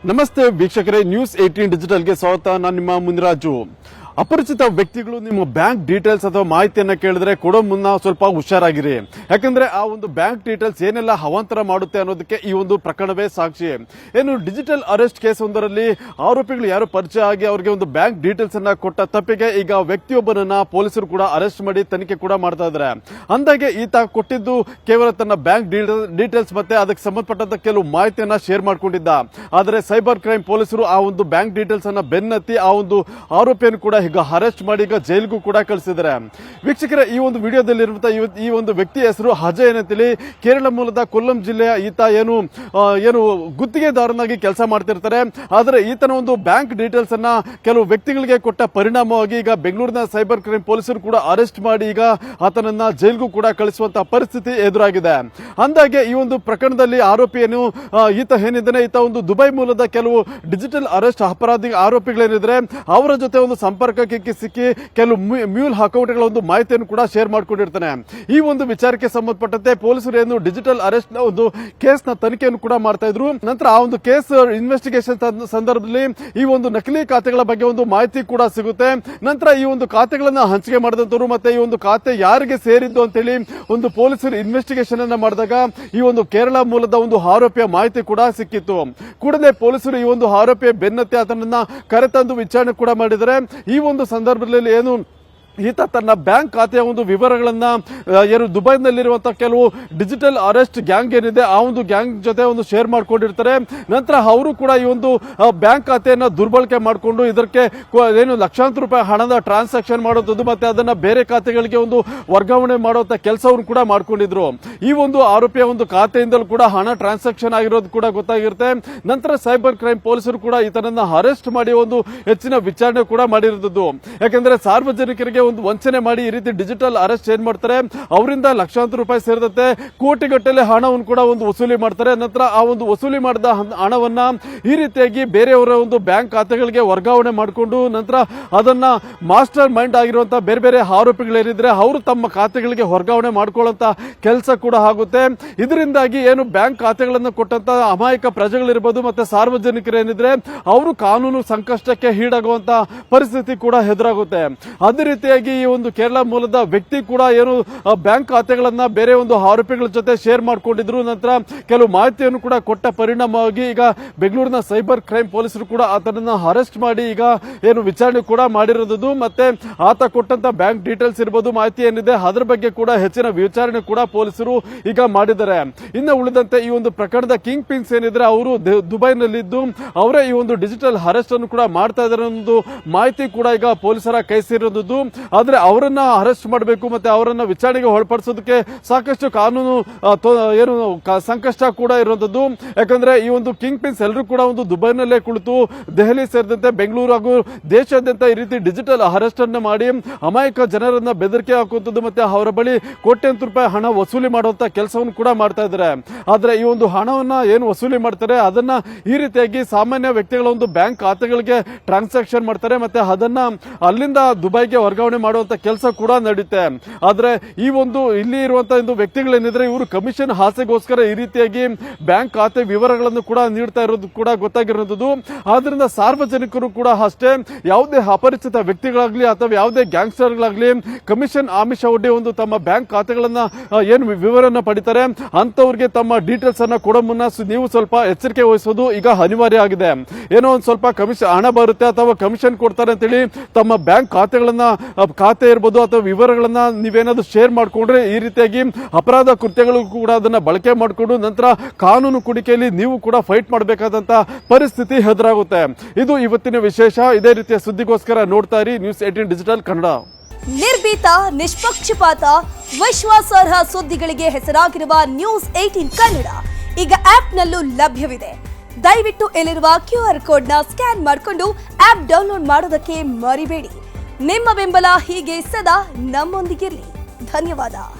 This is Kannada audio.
ನಮಸ್ತೆ ವೀಕ್ಷಕರೇ, ನ್ಯೂಸ್ 18 ಡಿಜಿಟಲ್ಗೆ ಸ್ವಾಗತ. ನಾನು ನಿಮ್ಮ ಮುನಿರಾಜು. ಅಪರಿಚಿತ ವ್ಯಕ್ತಿಗಳು ನಿಮ್ಮ ಬ್ಯಾಂಕ್ ಡೀಟೇಲ್ಸ್ ಅಥವಾ ಮಾಹಿತಿಯನ್ನ ಕೇಳಿದ್ರೆ ಕೊಡೋ ಮುನ್ನ ಸ್ವಲ್ಪ ಹುಷಾರಾಗಿರಿ. ಯಾಕಂದ್ರೆ ಆ ಒಂದು ಬ್ಯಾಂಕ್ ಡೀಟೇಲ್ಸ್ ಏನೆಲ್ಲ ಅವಾಂತರ ಮಾಡುತ್ತೆ ಅನ್ನೋದಕ್ಕೆ ಈ ಒಂದು ಪ್ರಕರಣವೇ ಸಾಕ್ಷಿ. ಏನು ಡಿಜಿಟಲ್ ಅರೆಸ್ಟ್ ಕೇಸ್ ಒಂದರಲ್ಲಿ ಆರೋಪಿಗಳು ಯಾರು ಪರಿಚಯ ಆಗಿ ಅವರಿಗೆ ಒಂದು ಬ್ಯಾಂಕ್ ಡೀಟೇಲ್ಸ್ ಅನ್ನ ಕೊಟ್ಟ ತಪ್ಪಿಗೆ ಈಗ ವ್ಯಕ್ತಿಯೊಬ್ಬನನ್ನ ಪೊಲೀಸರು ಕೂಡ ಅರೆಸ್ಟ್ ಮಾಡಿ ತನಿಖೆ ಕೂಡ ಮಾಡ್ತಾ ಇದ್ದಾರೆ. ಅಂದಾಗೆ ಈತ ಕೊಟ್ಟಿದ್ದು ಕೇವಲ ತನ್ನ ಬ್ಯಾಂಕ್ ಡೀಟೇಲ್ಸ್ ಮತ್ತೆ ಅದಕ್ಕೆ ಸಂಬಂಧಪಟ್ಟಂತ ಕೆಲವು ಮಾಹಿತಿಯನ್ನ ಶೇರ್ ಮಾಡ್ಕೊಂಡಿದ್ದ. ಆದರೆ ಸೈಬರ್ ಕ್ರೈಮ್ ಪೊಲೀಸರು ಆ ಒಂದು ಬ್ಯಾಂಕ್ ಡೀಟೇಲ್ಸ್ ಅನ್ನ ಬೆನ್ನತ್ತಿ ಆ ಒಂದು ಆರೋಪಿಯನ್ನು ಕೂಡ ಈಗ ಅರೆಸ್ಟ್ ಮಾಡಿ ಈಗ ಜೈಲ್ಗೂ ಕೂಡ ಕಳಿಸಿದ್ದಾರೆ. ವೀಕ್ಷಕರೇ, ಈ ಒಂದು ವಿಡಿಯೋದಲ್ಲಿರುವಂತಹ ಈ ಒಂದು ವ್ಯಕ್ತಿ ಹೆಸರು ಅಜಯ್ ಅಂತೇಳಿ ಕೇರಳ ಮೂಲದ ಕೊಲ್ಲಂ ಜಿಲ್ಲೆಯ ಈತ ಏನು ಗುತ್ತಿಗೆದಾರನಾಗಿ ಕೆಲಸ ಮಾಡ್ತಿರ್ತಾರೆ. ಆದರೆ ಈತನ ಒಂದು ಬ್ಯಾಂಕ್ ಡೀಟೇಲ್ಸ್ ಅನ್ನ ಕೆಲವು ವ್ಯಕ್ತಿಗಳಿಗೆ ಕೊಟ್ಟ ಪರಿಣಾಮವಾಗಿ ಈಗ ಬೆಂಗಳೂರಿನ ಸೈಬರ್ ಕ್ರೈಮ್ ಪೊಲೀಸರು ಕೂಡ ಅರೆಸ್ಟ್ ಮಾಡಿ ಈಗ ಆತನನ್ನ ಜೈಲ್ಗೂ ಕೂಡ ಕಳಿಸುವಂತಹ ಪರಿಸ್ಥಿತಿ ಎದುರಾಗಿದೆ. ಅಂದಾಗೆ ಈ ಒಂದು ಪ್ರಕರಣದಲ್ಲಿ ಆರೋಪಿಯನ್ನು ಈತ ಏನಿದ್ದಾನೆ, ಈತ ಒಂದು ದುಬೈ ಮೂಲದ ಕೆಲವು ಡಿಜಿಟಲ್ ಅರೆಸ್ಟ್ ಆರೋಪಿಗಳೇನಿದ್ರೆ ಅವರ ಜೊತೆ ಒಂದು ಸಂಪರ್ಕಕ್ಕೆ ಸಿಕ್ಕಿ ಕೆಲವು ಮ್ಯೂಲ್ ಅಕೌಂಟ್ಗಳ ಒಂದು ಮಾಹಿತಿಯನ್ನು ಕೂಡ ಶೇರ್ ಮಾಡ್ಕೊಂಡಿರ್ತಾನೆ. ಈ ಒಂದು ವಿಚಾರಕ್ಕೆ ಸಂಬಂಧಪಟ್ಟಂತೆ ಪೊಲೀಸರು ಏನು ಡಿಜಿಟಲ್ ಅರೆಸ್ಟ್ ನ ಒಂದು ಕೇಸ್ ನ ತನಿಖೆಯನ್ನು ಕೂಡ ಮಾಡ್ತಾ ಇದ್ರು. ನಂತರ ಆ ಒಂದು ಕೇಸ್ ಇನ್ವೆಸ್ಟಿಗೇಷನ್ ಸಂದರ್ಭದಲ್ಲಿ ಈ ಒಂದು ನಕಲಿ ಖಾತೆಗಳ ಬಗ್ಗೆ ಒಂದು ಮಾಹಿತಿ ಕೂಡ ಸಿಗುತ್ತೆ. ನಂತರ ಈ ಒಂದು ಖಾತೆಗಳನ್ನ ಹಂಚಿಕೆ ಮಾಡಿದಂತವರು ಮತ್ತೆ ಈ ಒಂದು ಖಾತೆ ಯಾರಿಗೆ ಸೇರಿದ್ದು ಅಂತೇಳಿ ಒಂದು ಪೊಲೀಸರು ಇನ್ವೆಸ್ಟಿಗೇಷನ್ ಅನ್ನ ಮಾಡಿದಾಗ ಈ ಒಂದು ಕೇರಳ ಮೂಲದ ಒಂದು ಆರೋಪಿಯ ಮಾಹಿತಿ ಕೂಡ ಸಿಕ್ಕಿತ್ತು. ಕೂಡಲೇ ಪೊಲೀಸರು ಈ ಒಂದು ಆರೋಪಿಯ ಬೆನ್ನತ್ತಿ ಆತನನ್ನ ಕರೆತಂದು ವಿಚಾರಣೆ ಕೂಡ ಮಾಡಿದರೆ ಈ ಒಂದು ಸಂದರ್ಭದಲ್ಲಿ ಏನು ಈತ ತನ್ನ ಬ್ಯಾಂಕ್ ಖಾತೆಯ ಒಂದು ವಿವರಗಳನ್ನ ಏನು ದುಬೈನಲ್ಲಿರುವಂತಹ ಕೆಲವು ಡಿಜಿಟಲ್ ಅರೆಸ್ಟ್ ಗ್ಯಾಂಗ್ ಏನಿದೆ ಆ ಒಂದು ಗ್ಯಾಂಗ್ ಜೊತೆ ಒಂದು ಶೇರ್ ಮಾಡ್ಕೊಂಡಿರ್ತಾರೆ. ನಂತರ ಅವರು ಕೂಡ ಈ ಒಂದು ಬ್ಯಾಂಕ್ ಖಾತೆಯನ್ನ ದುರ್ಬಳಕೆ ಮಾಡಿಕೊಂಡು ಇದಕ್ಕೆ ಏನು ಲಕ್ಷಾಂತರ ರೂಪಾಯಿ ಹಣದ ಟ್ರಾನ್ಸಾಕ್ಷನ್ ಮಾಡೋದು ಮತ್ತೆ ಅದನ್ನ ಬೇರೆ ಖಾತೆಗಳಿಗೆ ಒಂದು ವರ್ಗಾವಣೆ ಮಾಡುವಂತ ಕೆಲಸವನ್ನು ಕೂಡ ಮಾಡ್ಕೊಂಡಿದ್ರು. ಈ ಒಂದು ಆರೋಪಿಯ ಒಂದು ಖಾತೆಯಿಂದಲೂ ಕೂಡ ಹಣ ಟ್ರಾನ್ಸಾಕ್ಷನ್ ಆಗಿರೋದು ಕೂಡ ಗೊತ್ತಾಗಿರುತ್ತೆ. ನಂತರ ಸೈಬರ್ ಕ್ರೈಮ್ ಪೊಲೀಸರು ಕೂಡ ಈತನನ್ನ ಅರೆಸ್ಟ್ ಮಾಡಿ ಒಂದು ಹೆಚ್ಚಿನ ವಿಚಾರಣೆ ಕೂಡ ಮಾಡಿರೋದು. ಯಾಕಂದ್ರೆ ಸಾರ್ವಜನಿಕರಿಗೆ ಒಂದು ವಂಚನೆ ಮಾಡಿ ಈ ರೀತಿ ಡಿಜಿಟಲ್ ಅರೆಸ್ಟ್ ಏನ್ ಮಾಡ್ತಾರೆ, ಅವರಿಂದ ಲಕ್ಷಾಂತರ ರೂಪಾಯಿ ಸೇರಿದಂತೆ ಕೋಟಿಗಟ್ಟಲೆ ಹಣವನ್ನು ಕೂಡ ಒಂದು ವಸೂಲಿ ಮಾಡ್ತಾರೆ. ನಂತರ ಆ ಒಂದು ವಸೂಲಿ ಮಾಡಿದ ಹಣವನ್ನ ಈ ರೀತಿಯಾಗಿ ಬೇರೆಯವರ ಒಂದು ಬ್ಯಾಂಕ್ ಖಾತೆಗಳಿಗೆ ವರ್ಗಾವಣೆ ಮಾಡಿಕೊಂಡು ನಂತರ ಅದನ್ನ ಮಾಸ್ಟರ್ ಮೈಂಡ್ ಆಗಿರುವಂತಹ ಬೇರೆ ಬೇರೆ ಆರೋಪಿಗಳೇನಿದ್ರೆ ಅವರು ತಮ್ಮ ಖಾತೆಗಳಿಗೆ ವರ್ಗಾವಣೆ ಮಾಡ್ಕೊಳ್ಳುವಂತ ಕೆಲಸ ಕೂಡ ಆಗುತ್ತೆ. ಇದರಿಂದಾಗಿ ಏನು ಬ್ಯಾಂಕ್ ಖಾತೆಗಳನ್ನು ಕೊಟ್ಟಂತ ಅಮಾಯಕ ಪ್ರಜೆಗಳಿರ್ಬೋದು ಮತ್ತೆ ಸಾರ್ವಜನಿಕರೇನಿದ್ರೆ ಅವರು ಕಾನೂನು ಸಂಕಷ್ಟಕ್ಕೆ ಈಡಾಗುವಂತ ಪರಿಸ್ಥಿತಿ ಕೂಡ ಎದುರಾಗುತ್ತೆ. ಅದೇ ರೀತಿ ಈ ಒಂದು ಕೇರಳ ಮೂಲದ ವ್ಯಕ್ತಿ ಕೂಡ ಏನು ಬ್ಯಾಂಕ್ ಖಾತೆಗಳನ್ನ ಬೇರೆ ಒಂದು ಆರೋಪಿಗಳ ಜೊತೆ ಶೇರ್ ಮಾಡಿಕೊಂಡಿದ್ರು. ನಂತರ ಕೆಲವು ಮಾಹಿತಿಯನ್ನು ಕೂಡ ಕೊಟ್ಟ ಪರಿಣಾಮವಾಗಿ ಈಗ ಬೆಂಗಳೂರಿನ ಸೈಬರ್ ಕ್ರೈಮ್ ಪೊಲೀಸರು ಕೂಡ ಆತನನ್ನ ಅರೆಸ್ಟ್ ಮಾಡಿ ಈಗ ಏನು ವಿಚಾರಣೆ ಕೂಡ ಮಾಡಿರೋದು. ಮತ್ತೆ ಆತ ಕೊಟ್ಟಂತ ಬ್ಯಾಂಕ್ ಡೀಟೇಲ್ಸ್ ಇರಬಹುದು, ಮಾಹಿತಿ ಏನಿದೆ ಅದರ ಬಗ್ಗೆ ಕೂಡ ಹೆಚ್ಚಿನ ವಿಚಾರಣೆ ಕೂಡ ಪೊಲೀಸರು ಈಗ ಮಾಡಿದ್ದಾರೆ. ಇನ್ನು ಉಳಿದಂತೆ ಈ ಒಂದು ಪ್ರಕರಣದ ಕಿಂಗ್ ಪಿನ್ಸ್ ಏನಿದ್ರೆ ಅವರು ದುಬೈನಲ್ಲಿದ್ದು ಅವರೇ ಈ ಒಂದು ಡಿಜಿಟಲ್ ಅರೆಸ್ಟ್ ಅನ್ನು ಕೂಡ ಮಾಡ್ತಾ ಇದ್ದಾರೆ ಅನ್ನೋದು ಮಾಹಿತಿ ಕೂಡ ಈಗ ಪೊಲೀಸರ ಕೈ ಸೇರಿರೋದು. ಆದ್ರೆ ಅವರನ್ನ ಅರೆಸ್ಟ್ ಮಾಡಬೇಕು ಮತ್ತೆ ಅವರನ್ನ ವಿಚಾರಣೆಗೆ ಒಳಪಡಿಸೋದಕ್ಕೆ ಸಾಕಷ್ಟು ಕಾನೂನು ಏನು ಸಂಕಷ್ಟ ಕೂಡ ಇರೋದು. ಯಾಕಂದ್ರೆ ಈ ಒಂದು ಕಿಂಗ್ ಪಿನ್ಸ್ ಎಲ್ಲರೂ ಕೂಡ ಒಂದು ದುಬೈನಲ್ಲೇ ಕುಳಿತು ದೆಹಲಿ ಸೇರಿದಂತೆ ಬೆಂಗಳೂರು ಹಾಗೂ ದೇಶಾದ್ಯಂತ ಈ ರೀತಿ ಡಿಜಿಟಲ್ ಅರೆಸ್ಟ್ ಅನ್ನು ಮಾಡಿ ಅಮಾಯಕ ಜನರನ್ನ ಬೆದರಿಕೆ ಹಾಕುವಂಥದ್ದು ಮತ್ತೆ ಅವರ ಬಳಿ ಕೋಟ್ಯಾಂತರ ರೂಪಾಯಿ ಹಣ ವಸೂಲಿ ಮಾಡುವಂತ ಕೆಲಸವನ್ನು ಕೂಡ ಮಾಡ್ತಾ ಇದ್ದಾರೆ. ಆದ್ರೆ ಈ ಒಂದು ಹಣವನ್ನ ಏನು ವಸೂಲಿ ಮಾಡ್ತಾರೆ ಅದನ್ನ ಈ ರೀತಿಯಾಗಿ ಸಾಮಾನ್ಯ ವ್ಯಕ್ತಿಗಳ ಒಂದು ಬ್ಯಾಂಕ್ ಖಾತೆಗಳಿಗೆ ಟ್ರಾನ್ಸಾಕ್ಷನ್ ಮಾಡ್ತಾರೆ ಮತ್ತೆ ಅದನ್ನ ಅಲ್ಲಿಂದ ದುಬೈಗೆ ವರ್ಗಾವಣೆ ಮಾಡುವಂತ ಕೆಲಸ ಕೂಡ ನಡೆಯುತ್ತೆ. ಆದ್ರೆ ಈ ಒಂದು ಇಲ್ಲಿ ಇರುವಂತಹ ಒಂದು ವ್ಯಕ್ತಿಗಳೇನಿದ್ರೆ ಇವರು ಕಮಿಷನ್ ಆಸೆಗೋಸ್ಕರ ಈ ರೀತಿಯಾಗಿ ಬ್ಯಾಂಕ್ ಖಾತೆ ವಿವರಗಳನ್ನು ಕೂಡ ನೀಡ್ತಾ ಇರೋದು ಕೂಡ ಗೊತ್ತಾಗಿರೋದು. ಆದ್ರಿಂದ ಸಾರ್ವಜನಿಕರು ಕೂಡ ಅಷ್ಟೇ ಯಾವುದೇ ಅಪರಿಚಿತ ವ್ಯಕ್ತಿಗಳಾಗ್ಲಿ ಅಥವಾ ಯಾವುದೇ ಗ್ಯಾಂಗ್ಸ್ಟರ್ಗಳಾಗ್ಲಿ ಕಮಿಷನ್ ಆಮಿಷ ಒಡ್ಡಿ ಒಂದು ತಮ್ಮ ಬ್ಯಾಂಕ್ ಖಾತೆಗಳನ್ನ ಏನು ವಿವರನ್ನ ಪಡಿತಾರೆ ಅಂತವ್ರಿಗೆ ತಮ್ಮ ಡೀಟೇಲ್ಸ್ ಅನ್ನ ಕೊಡೋ ಮುನ್ನ ನೀವು ಸ್ವಲ್ಪ ಎಚ್ಚರಿಕೆ ವಹಿಸೋದು ಈಗ ಅನಿವಾರ್ಯ ಆಗಿದೆ. ಏನೋ ಒಂದು ಸ್ವಲ್ಪ ಕಮಿಷನ್ ಹಣ ಬರುತ್ತೆ ಅಥವಾ ಕಮಿಷನ್ ಕೊಡ್ತಾರೆ ಅಂತೇಳಿ ತಮ್ಮ ಬ್ಯಾಂಕ್ ಖಾತೆ ಇರ್ಬೋದು ಅಥವಾ ವಿವರಗಳನ್ನ ನೀವೇನಾದ್ರೂ ಶೇರ್ ಮಾಡ್ಕೊಂಡ್ರೆ ಈ ರೀತಿಯಾಗಿ ಅಪರಾಧ ಕೃತ್ಯಗಳು ಕೂಡ ಅದನ್ನ ಬಳಕೆ ಮಾಡಿಕೊಂಡು ನಂತರ ಕಾನೂನು ಕುಡಿಕೆಯಲ್ಲಿ ನೀವು ಕೂಡ ಫೈಟ್ ಮಾಡಬೇಕಾದಂತ ಪರಿಸ್ಥಿತಿ ಎದುರಾಗುತ್ತೆ. ಇದು ಇವತ್ತಿನ ವಿಶೇಷ. ಇದೇ ರೀತಿಯ ಸುದ್ದಿಗೋಸ್ಕರ ನೋಡ್ತಾ ಇರಿ ನ್ಯೂಸ್ 18 ಡಿಜಿಟಲ್ ಕನ್ನಡ. ನಿರ್ಭೀತ, ನಿಷ್ಪಕ್ಷಪಾತ, ವಿಶ್ವಾಸಾರ್ಹ ಸುದ್ದಿಗಳಿಗೆ ಹೆಸರಾಗಿರುವ ನ್ಯೂಸ್ 18 ಕನ್ನಡ ಈಗ ಆಪ್ನಲ್ಲೂ ಲಭ್ಯವಿದೆ. ದಯವಿಟ್ಟು ಇಲ್ಲಿರುವ QR ಕೋಡ್ನ ಸ್ಕ್ಯಾನ್ ಮಾಡಿಕೊಂಡು ಆಪ್ ಡೌನ್ಲೋಡ್ ಮಾಡೋದಕ್ಕೆ ಮರಿಬೇಡಿ. ನಿಮ್ಮ ಬೆಂಬಲ ಹೀಗೆ ಸದಾ ನಮ್ಮೊಂದಿಗಿರಲಿ. ಧನ್ಯವಾದ.